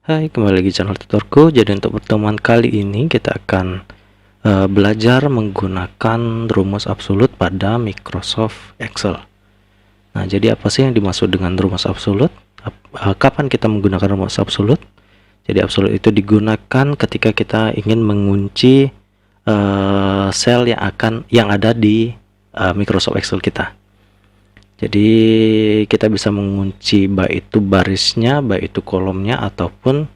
Hai, kembali lagi channel tutorku. Jadi untuk pertemuan kali ini kita akan belajar menggunakan rumus absolut pada Microsoft Excel. Nah, jadi apa sih yang dimaksud dengan rumus absolut? Kapan kita menggunakan rumus absolut? Jadi absolut itu digunakan ketika kita ingin mengunci sel yang ada di Microsoft Excel kita. Jadi kita bisa mengunci baik itu barisnya, baik itu kolomnya, ataupun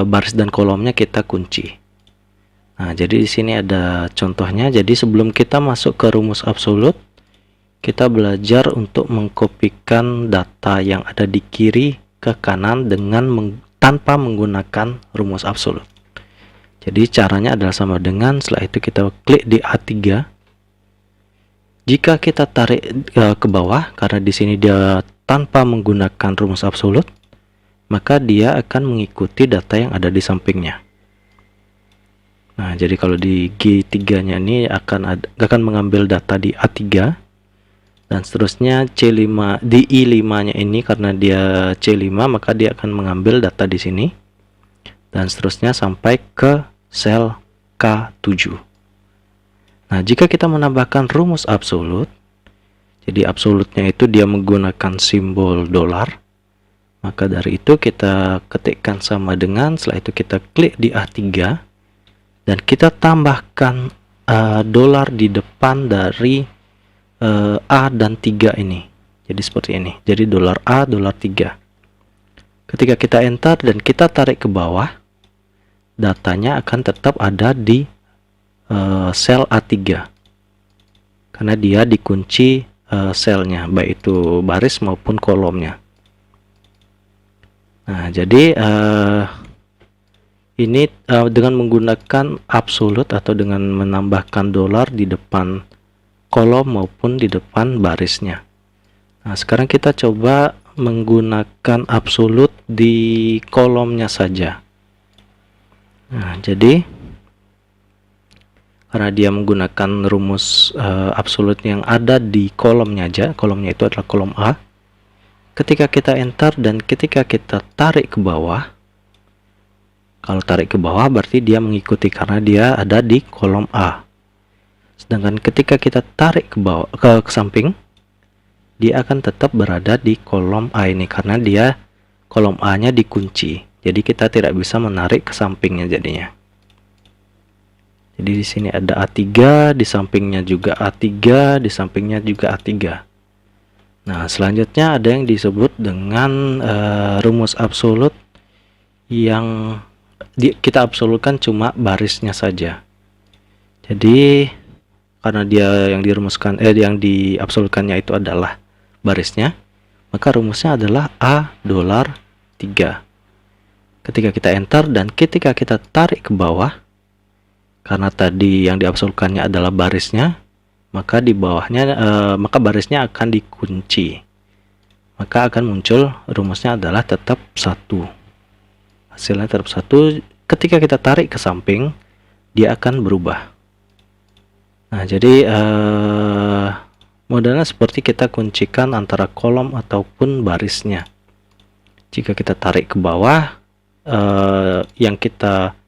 baris dan kolomnya kita kunci. Nah, jadi di sini ada contohnya. Jadi sebelum kita masuk ke rumus absolut, kita belajar untuk mengkopikan data yang ada di kiri ke kanan tanpa menggunakan rumus absolut. Jadi caranya adalah sama dengan, setelah itu kita klik di A3. Jika kita tarik ke bawah, karena di sini dia tanpa menggunakan rumus absolut, maka dia akan mengikuti data yang ada di sampingnya. Nah, jadi kalau di G3-nya ini akan mengambil data di A3, dan seterusnya C5 di I5-nya ini karena dia C5, maka dia akan mengambil data di sini, dan seterusnya sampai ke sel K7. Nah, jika kita menambahkan rumus absolut, jadi absolutnya itu dia menggunakan simbol dolar, maka dari itu kita ketikkan sama dengan, setelah itu kita klik di A3, dan kita tambahkan dolar di depan dari A dan 3 ini. Jadi seperti ini, jadi dolar A, dolar 3. Ketika kita enter dan kita tarik ke bawah, datanya akan tetap ada di sel A3 karena dia dikunci selnya, baik itu baris maupun kolomnya. Nah, jadi ini dengan menggunakan absolut atau dengan menambahkan dolar di depan kolom maupun di depan barisnya. Nah, sekarang kita coba menggunakan absolut di kolomnya saja. Nah, jadi karena dia menggunakan rumus absolut yang ada di kolomnya aja, kolomnya itu adalah kolom A. Ketika kita enter dan ketika kita tarik ke bawah, kalau tarik ke bawah berarti dia mengikuti karena dia ada di kolom A. Sedangkan ketika kita tarik ke bawah ke samping, dia akan tetap berada di kolom A ini karena dia kolom A-nya dikunci. Jadi kita tidak bisa menarik ke sampingnya jadinya. Jadi di sini ada A3, di sampingnya juga A3, di sampingnya juga A3. Nah, selanjutnya ada yang disebut dengan rumus absolut yang kita absolutkan cuma barisnya saja. Jadi karena dia yang yang diabsolutkannya itu adalah barisnya, maka rumusnya adalah A dolar 3. Ketika kita enter dan ketika kita tarik ke bawah, karena tadi yang diabsolutkannya adalah barisnya, maka di bawahnya maka barisnya akan dikunci, maka akan muncul rumusnya adalah tetap 1. Hasilnya tetap 1. Ketika kita tarik ke samping, dia akan berubah. Nah, jadi modelnya seperti kita kuncikan antara kolom ataupun barisnya. Jika kita tarik ke bawah, yang kita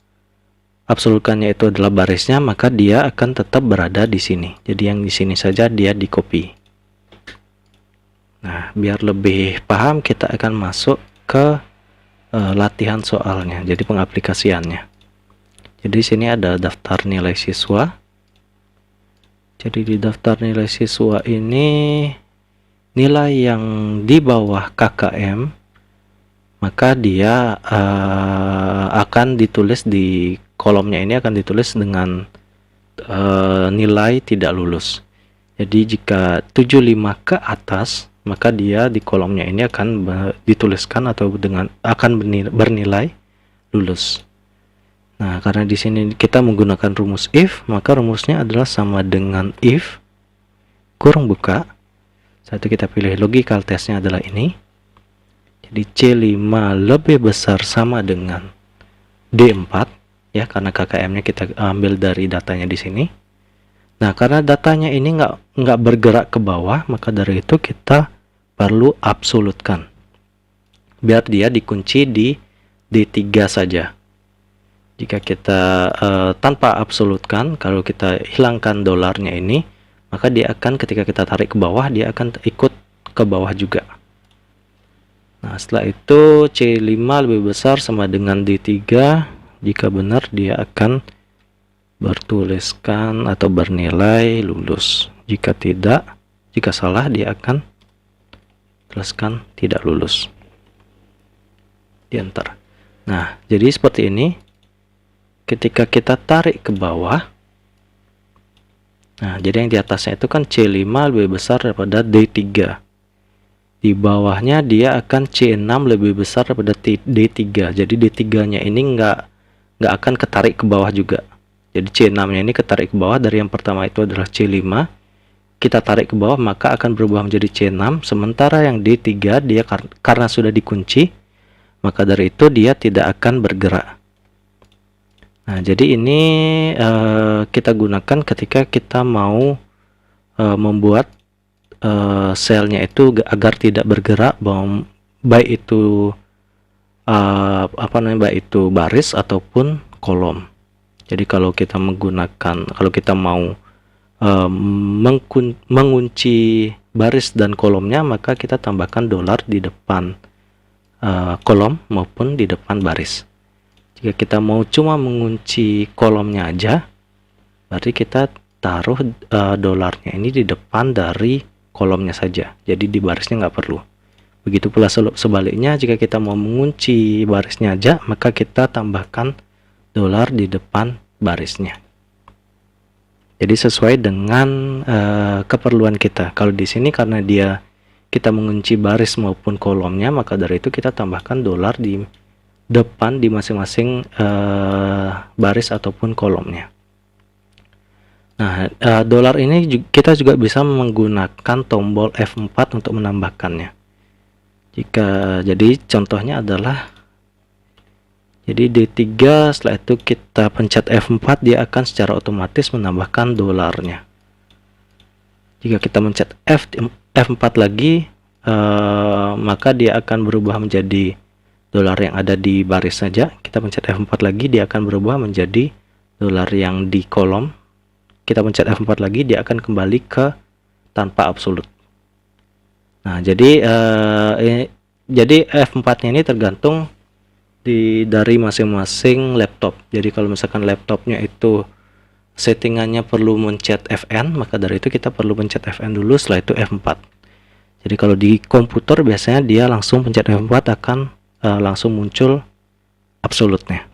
absolutkannya itu adalah barisnya, maka dia akan tetap berada di sini. Jadi yang di sini saja dia di copy. Nah, biar lebih paham kita akan masuk ke latihan soalnya. Jadi pengaplikasiannya. Jadi di sini ada daftar nilai siswa. Jadi di daftar nilai siswa ini nilai yang di bawah KKM, maka dia akan ditulis di kolomnya ini akan ditulis dengan nilai tidak lulus. Jadi jika 75 ke atas, maka dia di kolomnya ini akan dituliskan atau akan bernilai lulus. Nah, karena di sini kita menggunakan rumus if, maka rumusnya adalah sama dengan if kurung buka. Satu kita pilih logical testnya adalah ini. Jadi C5 lebih besar sama dengan D4. Ya, karena KKM-nya kita ambil dari datanya di sini. Nah, karena datanya ini nggak bergerak ke bawah, maka dari itu kita perlu absolutkan biar dia dikunci di D3 saja. Jika kita tanpa absolutkan, kalau kita hilangkan dolarnya ini, maka dia akan, ketika kita tarik ke bawah, dia akan ikut ke bawah juga. Nah, setelah itu C5 lebih besar sama dengan D3. Jika benar, dia akan bertuliskan atau bernilai lulus. Jika tidak, jika salah, dia akan tuliskan tidak lulus di enter. Nah, jadi seperti ini. Ketika kita tarik ke bawah, nah jadi yang di atasnya itu kan C5 lebih besar daripada D3. Di bawahnya dia akan C6 lebih besar daripada D3. Jadi D3 nya ini nggak akan ketarik ke bawah juga. Jadi C6 nya ini ketarik ke bawah. Dari yang pertama itu adalah C5, kita tarik ke bawah maka akan berubah menjadi C6. Sementara yang D3 dia karena sudah dikunci, maka dari itu dia tidak akan bergerak. Nah, jadi ini kita gunakan ketika kita mau membuat selnya itu agar tidak bergerak, baik itu baik itu baris ataupun kolom. Jadi kalau kita mau mengunci baris dan kolomnya, maka kita tambahkan dolar di depan kolom maupun di depan baris. Jika kita mau cuma mengunci kolomnya aja, berarti kita taruh dolarnya ini di depan dari kolomnya saja. Jadi di barisnya nggak perlu. Begitu pula sebaliknya, jika kita mau mengunci barisnya aja, maka kita tambahkan dolar di depan barisnya. Jadi sesuai dengan keperluan kita. Kalau di sini karena kita mengunci baris maupun kolomnya, maka dari itu kita tambahkan dolar di depan di masing-masing baris ataupun kolomnya. Nah, dolar ini kita juga bisa menggunakan tombol F4 untuk menambahkannya. Jadi contohnya adalah, jadi D3, setelah itu kita pencet F4, dia akan secara otomatis menambahkan dolarnya. Jika kita mencet F4 lagi, maka dia akan berubah menjadi dolar yang ada di baris saja. Kita pencet F4 lagi, dia akan berubah menjadi dolar yang di kolom. Kita pencet F4 lagi, dia akan kembali ke tanpa absolut. Nah, jadi F4-nya ini tergantung dari masing-masing laptop. Jadi kalau misalkan laptopnya itu settingannya perlu mencet Fn, maka dari itu kita perlu pencet Fn dulu, setelah itu F4. Jadi kalau di komputer biasanya dia langsung pencet F4 akan langsung muncul absolutnya.